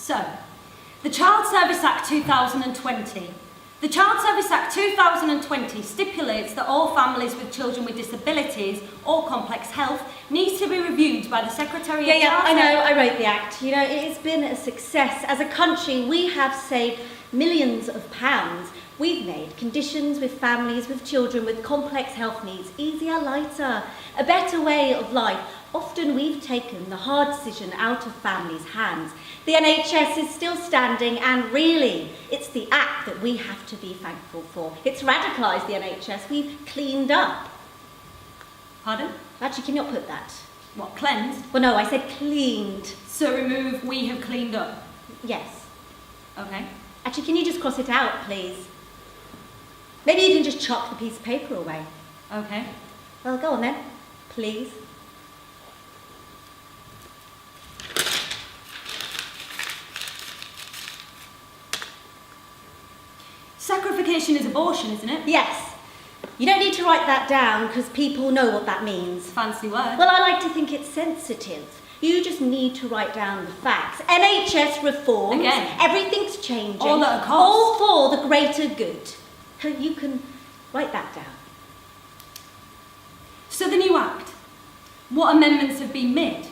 So, the Child Service Act 2020. The Child Service Act 2020 stipulates that all families with children with disabilities or complex health needs to be reviewed by the Secretary of Yeah, Child I know, I wrote the Act. You know, it's been a success. As a country, we have saved millions of pounds. We've made conditions with families with children with complex health needs easier, lighter, a better way of life. Often we've taken the hard decision out of families' hands. The NHS is still standing, and really, it's the Act that we have to be thankful for. It's radicalised the NHS. We've cleaned up. Pardon? Actually, can you not put that? What, cleansed? Well, no, I said cleaned. So remove we have cleaned up. Yes. Okay. Actually, can you just cross it out, please? Maybe you can just chuck the piece of paper away. Okay. Well, go on then, please. Sacrification is abortion, isn't it? Yes. You don't need to write that down because people know what that means. Fancy word. Well, I like to think it's sensitive. You just need to write down the facts. NHS reforms. Again. Everything's changing. All at a cost. All for the greater good. You can write that down. So the new Act, what amendments have been made?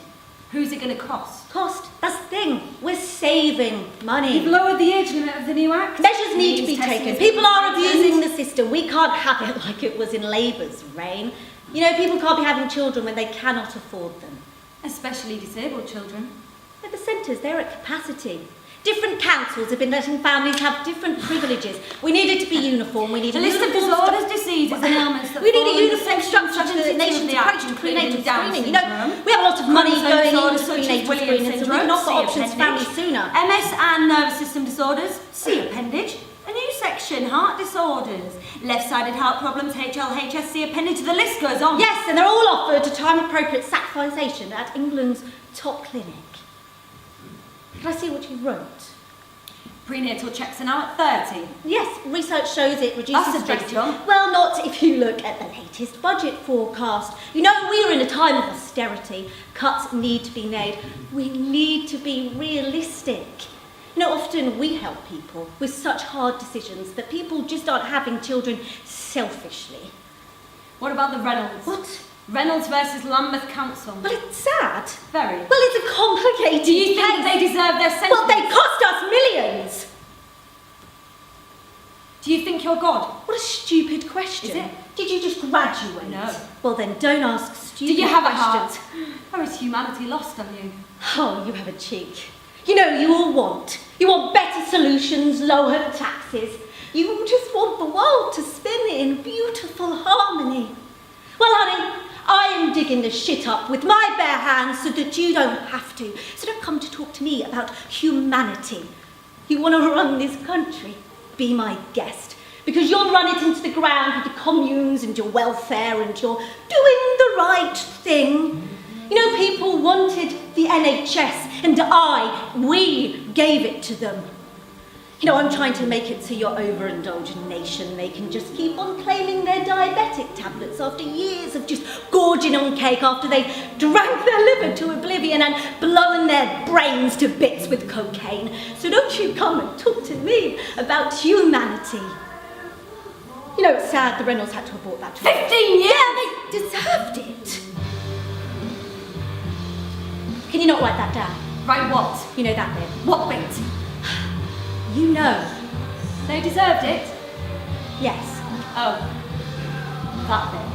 Who's it going to cost? Cost, that's the thing. We're saving money. You've lowered the age limit of the new Act. Measures need to be Means testing taken. is People are being abusing the system. We can't have it like it was in Labour's reign. You know, people can't be having children when they cannot afford them. Especially disabled children. At the centres, they're at capacity. Different councils have been letting families have different privileges. We need it to be uniform. We need A a list of uniform disorders, diseases and ailments that We need fall a under uniform Section structure to 72 the of nation's the Act, approach to including prenatal Down screening. You syndrome, know, we have a lot of money chromosome going disorders into such as prenatal Williams screening, so syndrome, we've not got see options for appendage. families sooner. MS and nervous system disorders, see appendage. A new section, heart disorders, left-sided heart problems, HLHS, see appendage. The list goes on. Yes, and they're all offered to time-appropriate sacrification at England's top clinic. Can I see what you wrote? Prenatal checks are now at 30. Yes, research shows it reduces That's a big stress. jump. Well, not if you look at the latest budget forecast. You know, we are in a time of austerity. Cuts need to be made. We need to be realistic. You know, often we help people with such hard decisions that people just aren't having children selfishly. What about the Reynolds? What? Reynolds versus Lambeth Council. Well, it's sad. Very. Well, it's a complicated Do you think case. they deserve their sentence? Well, they cost us millions. Do you think you're God? What a stupid question. Is it? Did you just graduate? No. Well, then don't ask Do stupid you have a questions. heart? Or is humanity lost on you? Oh, you have a cheek. You know, you all want. You want better solutions, lower taxes. You just want the world to spin in beautiful harmony. Well, honey, I am digging this shit up with my bare hands so that you don't have to. So don't come to talk to me about humanity. You want to run this country? Be my guest. Because you'll run it into the ground with your communes and your welfare and your doing the right thing. You know, people wanted the NHS and we gave it to them. You know, I'm trying to make it so your overindulgent nation, they can just keep on claiming their diabetic tablets after years of just gorging on cake after they drank their liver to oblivion and blown their brains to bits with cocaine. So don't you come and talk to me about humanity. You know, it's sad the Reynolds had to abort that. 15 years! Yeah, they deserved it. Can you not write that down? Right, what? You know that bit. What bit? You know. They deserved it? Yes. Oh, that bit.